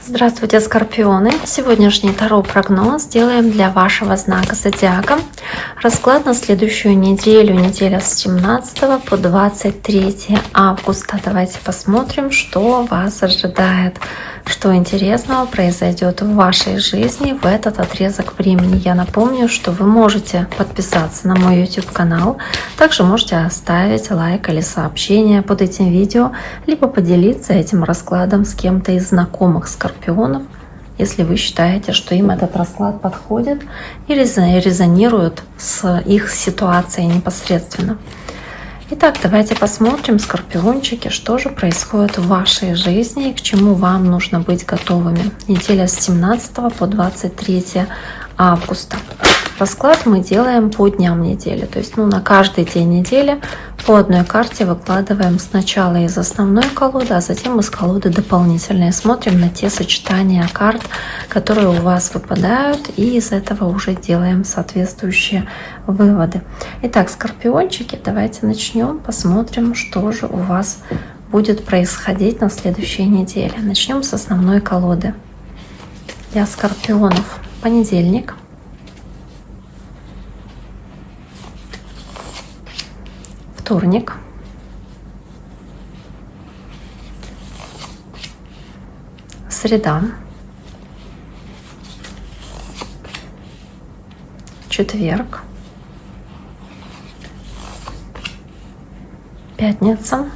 Здравствуйте, скорпионы! Сегодняшний таро-прогноз делаем для вашего знака зодиака. Расклад на следующую неделю, неделя с 17 по 23 августа. Давайте посмотрим, что вас ожидает, что интересного произойдет в вашей жизни в этот отрезок времени. Я напомню, что вы можете подписаться на мой YouTube-канал, также можете оставить лайк или сообщение под этим видео, либо поделиться этим раскладом с кем-то из знакомых скорпионов, если вы считаете, что им этот расклад подходит и резонирует с их ситуацией непосредственно. Итак, давайте посмотрим, скорпиончики, что же происходит в вашей жизни и к чему вам нужно быть готовыми. Неделя с 17 по 23 августа. Расклад мы делаем по дням недели, то есть на каждый день недели по одной карте выкладываем сначала из основной колоды, а затем из колоды дополнительные. Смотрим на те сочетания карт, которые у вас выпадают, и из этого уже делаем соответствующие выводы. Итак, скорпиончики, давайте начнем, посмотрим, что же у вас будет происходить на следующей неделе. Начнем с основной колоды. Для скорпионов понедельник. Вторник, среда, четверг, пятница,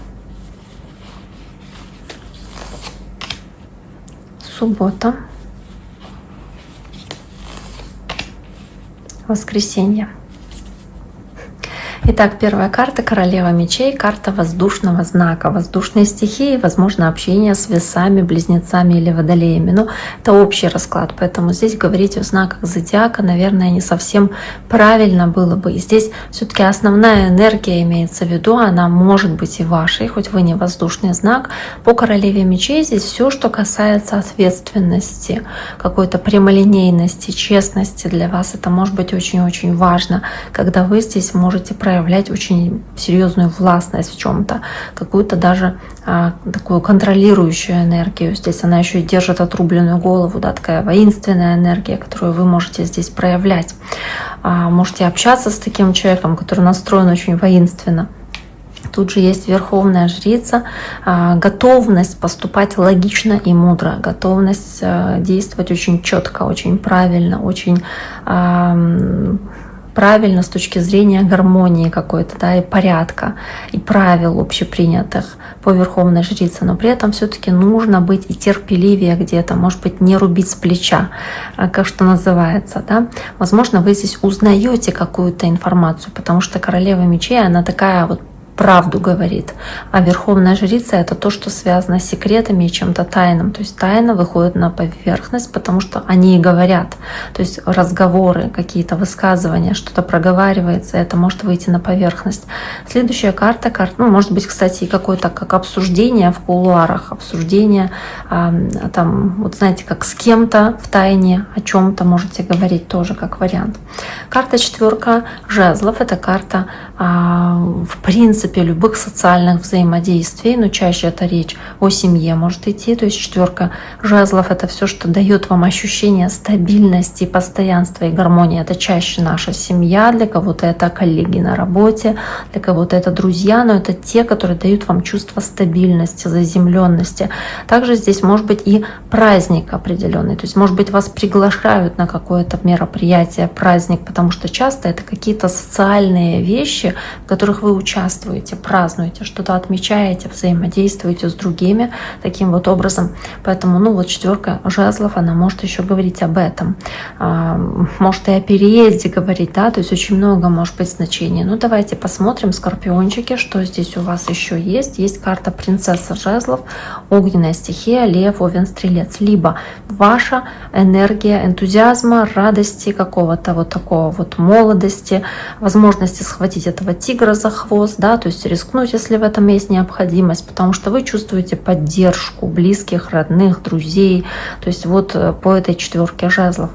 суббота, воскресенье. Итак, первая карта — королева мечей, карта воздушного знака, воздушной стихии, возможно, общение с весами, близнецами или водолеями. Это общий расклад, поэтому здесь говорить о знаках зодиака, наверное, не совсем правильно было бы. И здесь все-таки основная энергия имеется в виду, она может быть и вашей, хоть вы не воздушный знак. По королеве мечей здесь все, что касается ответственности, какой-то прямолинейности, честности для вас, это может быть очень-очень важно, когда вы здесь можете проявлять очень серьезную властность в чем-то, какую-то даже такую контролирующую энергию. Здесь она еще и держит отрубленную голову, такая воинственная энергия, которую вы можете здесь проявлять. Можете общаться с таким человеком, который настроен очень воинственно. Тут же есть верховная жрица, готовность поступать логично и мудро, готовность действовать очень четко, очень правильно, очень правильно с точки зрения гармонии какой-то, и порядка, и правил общепринятых по верховной жрице, но при этом все-таки нужно быть и терпеливее где-то, может быть, не рубить с плеча, как что называется, Возможно, вы здесь узнаете какую-то информацию, потому что королева мечей, она такая правду говорит, а верховная жрица — это то, что связано с секретами и чем-то тайным, то есть тайна выходит на поверхность, потому что они и говорят, то есть разговоры, какие-то высказывания, что-то проговаривается, это может выйти на поверхность. Следующая карта, может быть, кстати, и какое-то как обсуждение в кулуарах, обсуждение знаете, как с кем-то в тайне о чем-то можете говорить тоже как вариант. Карта четверка жезлов — это карта в принципе любых социальных взаимодействий, но чаще это речь о семье может идти, то есть четверка жезлов — это все, что дает вам ощущение стабильности, постоянства и гармонии. Это чаще наша семья, для кого-то это коллеги на работе, для кого-то это друзья, но это те, которые дают вам чувство стабильности, заземленности. Также здесь может быть и праздник определенный, то есть может быть вас приглашают на какое-то мероприятие, праздник, потому что часто это какие-то социальные вещи, в которых вы участвуете, празднуете, что-то отмечаете, взаимодействуете с другими таким образом. Поэтому, четверка жезлов, она может еще говорить об этом. Может и о переезде говорить, то есть очень много может быть значений. Давайте посмотрим, скорпиончики, что здесь у вас еще есть. Есть карта принцесса жезлов, огненная стихия, лев, овен, стрелец. Либо ваша энергия энтузиазма, радости, какого-то такого молодости, возможности схватить этого тигра за хвост, то есть рискнуть, если в этом есть необходимость, потому что вы чувствуете поддержку близких, родных, друзей, то есть по этой четверке жезлов.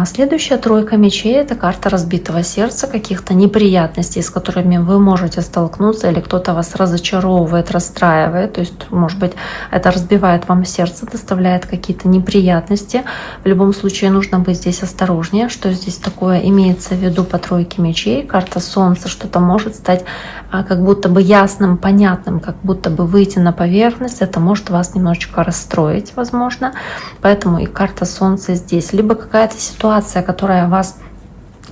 Следующая тройка мечей — это карта разбитого сердца, каких-то неприятностей, с которыми вы можете столкнуться, или кто-то вас разочаровывает, расстраивает. То есть, может быть, это разбивает вам сердце, доставляет какие-то неприятности. В любом случае нужно быть здесь осторожнее. Что здесь такое имеется в виду по тройке мечей? Карта Солнца. Что-то может стать как будто бы ясным, понятным, как будто бы выйти на поверхность. Это может вас немножечко расстроить, возможно. Поэтому и карта Солнца здесь. Либо какая-то ситуация, которая вас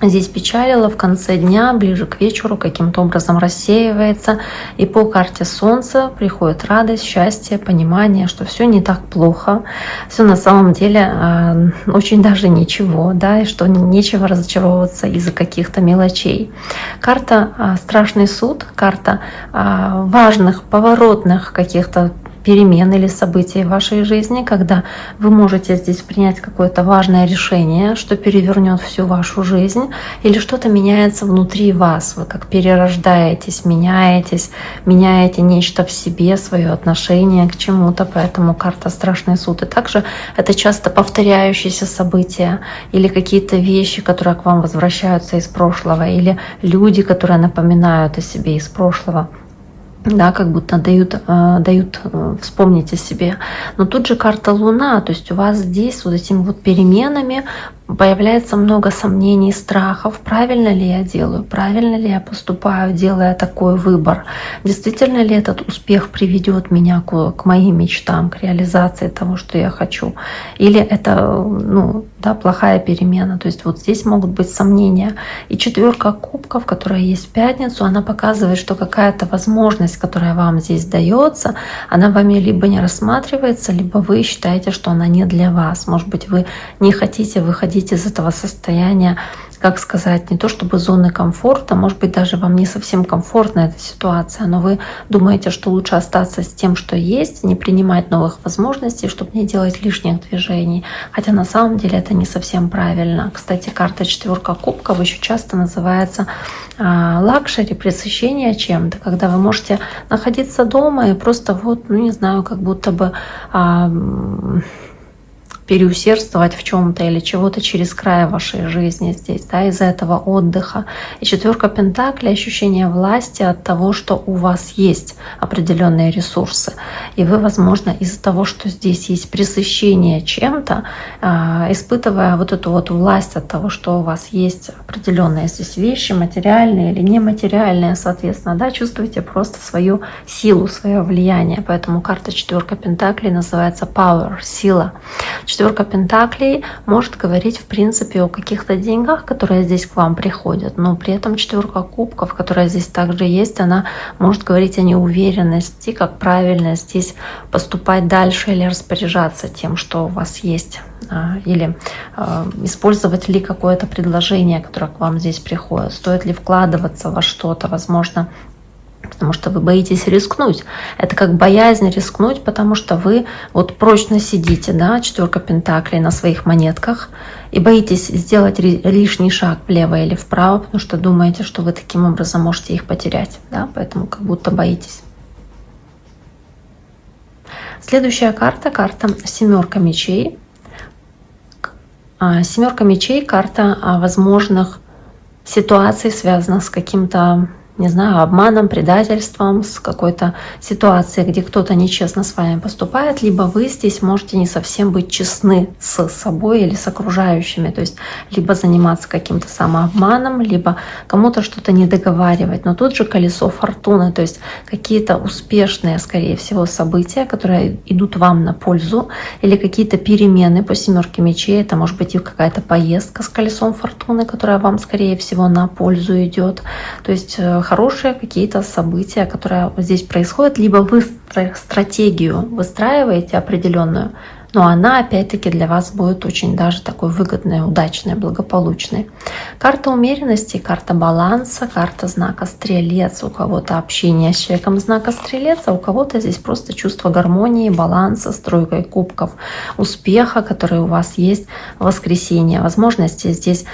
здесь печалила, в конце дня, ближе к вечеру, каким-то образом рассеивается. И по карте Солнца приходит радость, счастье, понимание, что все не так плохо, все на самом деле очень даже ничего, да, и что нечего разочаровываться из-за каких-то мелочей. Карта Страшный суд, карта важных, поворотных каких-то перемен или событий в вашей жизни, когда вы можете здесь принять какое-то важное решение, что перевернет всю вашу жизнь, или что-то меняется внутри вас. Вы как перерождаетесь, меняете нечто в себе, свое отношение к чему-то. Поэтому карта Страшный суд. И также это часто повторяющиеся события или какие-то вещи, которые к вам возвращаются из прошлого, или люди, которые напоминают о себе из прошлого. Да, как будто дают вспомнить о себе. Но тут же карта Луна, то есть у вас здесь вот этими вот переменами появляется много сомнений, страхов. Правильно ли я делаю? Правильно ли я поступаю, делая такой выбор? Действительно ли этот успех приведет меня к моим мечтам, к реализации того, что я хочу? Или это плохая перемена? То есть вот здесь могут быть сомнения. И четверка кубков, которая есть в пятницу, она показывает, что какая-то возможность, которая вам здесь дается, она вами либо не рассматривается, либо вы считаете, что она не для вас. Может быть, вы не хотите выходить из этого состояния, как сказать, не то чтобы зоны комфорта, может быть, даже вам не совсем комфортна эта ситуация, но вы думаете, что лучше остаться с тем, что есть, не принимать новых возможностей, чтобы не делать лишних движений. Хотя на самом деле это не совсем правильно. Кстати, карта четверка кубков еще часто называется лакшери, пресыщение чем-то, когда вы можете находиться дома и просто как будто бы переусердствовать в чем-то или чего-то через край вашей жизни здесь, да, из-за этого отдыха. И четверка пентаклей — ощущение власти от того, что у вас есть определенные ресурсы. И вы, возможно, из-за того, что здесь есть пресыщение чем-то, испытывая вот эту вот власть от того, что у вас есть определенные здесь вещи, материальные или нематериальные, соответственно, да, чувствуете просто свою силу, свое влияние. Поэтому карта четверка пентаклей называется power, сила. Четверка пентаклей может говорить, в принципе, о каких-то деньгах, которые здесь к вам приходят, но при этом четверка кубков, которая здесь также есть, она может говорить о неуверенности, как правильно здесь поступать дальше или распоряжаться тем, что у вас есть, или использовать ли какое-то предложение, которое к вам здесь приходит, стоит ли вкладываться во что-то, возможно, потому что вы боитесь рискнуть. Это как боязнь рискнуть, потому что вы вот прочно сидите, да, четверка пентаклей на своих монетках, и боитесь сделать лишний шаг влево или вправо, потому что думаете, что вы таким образом можете их потерять, да, поэтому как будто боитесь. Следующая карта семерка мечей. Семерка мечей — карта возможных ситуаций, связанных с каким-то, не знаю, обманом, предательством, с какой-то ситуацией, где кто-то нечестно с вами поступает, либо вы здесь можете не совсем быть честны с собой или с окружающими, то есть либо заниматься каким-то самообманом, либо кому-то что-то не договаривать. Но тут же колесо фортуны, то есть какие-то успешные, скорее всего, события, которые идут вам на пользу, или какие-то перемены по семерке мечей. Это может быть и какая-то поездка с колесом фортуны, которая вам, скорее всего, на пользу идет. То есть хорошие какие-то события, которые здесь происходят, либо вы стратегию выстраиваете определенную, но она опять-таки для вас будет очень даже такой выгодной, удачной, благополучной. Карта умеренности, карта баланса, карта знака Стрелец. У кого-то общение с человеком знака Стрелец, а у кого-то здесь просто чувство гармонии, баланса с тройкой кубков, успеха, который у вас есть в воскресенье, возможности здесь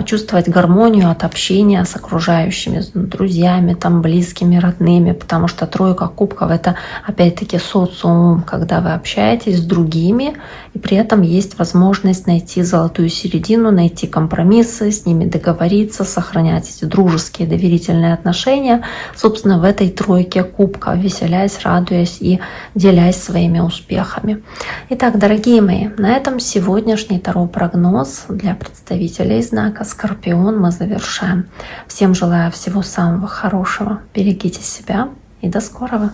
чувствовать гармонию от общения с окружающими, с друзьями, там, близкими, родными, потому что тройка кубков — это опять-таки социум, когда вы общаетесь с другими, ними, и при этом есть возможность найти золотую середину, найти компромиссы, с ними договориться, сохранять эти дружеские доверительные отношения, собственно, в этой тройке кубков, веселясь, радуясь и делясь своими успехами. Итак, дорогие мои, на этом сегодняшний таро-прогноз для представителей знака Скорпион мы завершаем. Всем желаю всего самого хорошего, берегите себя и до скорого!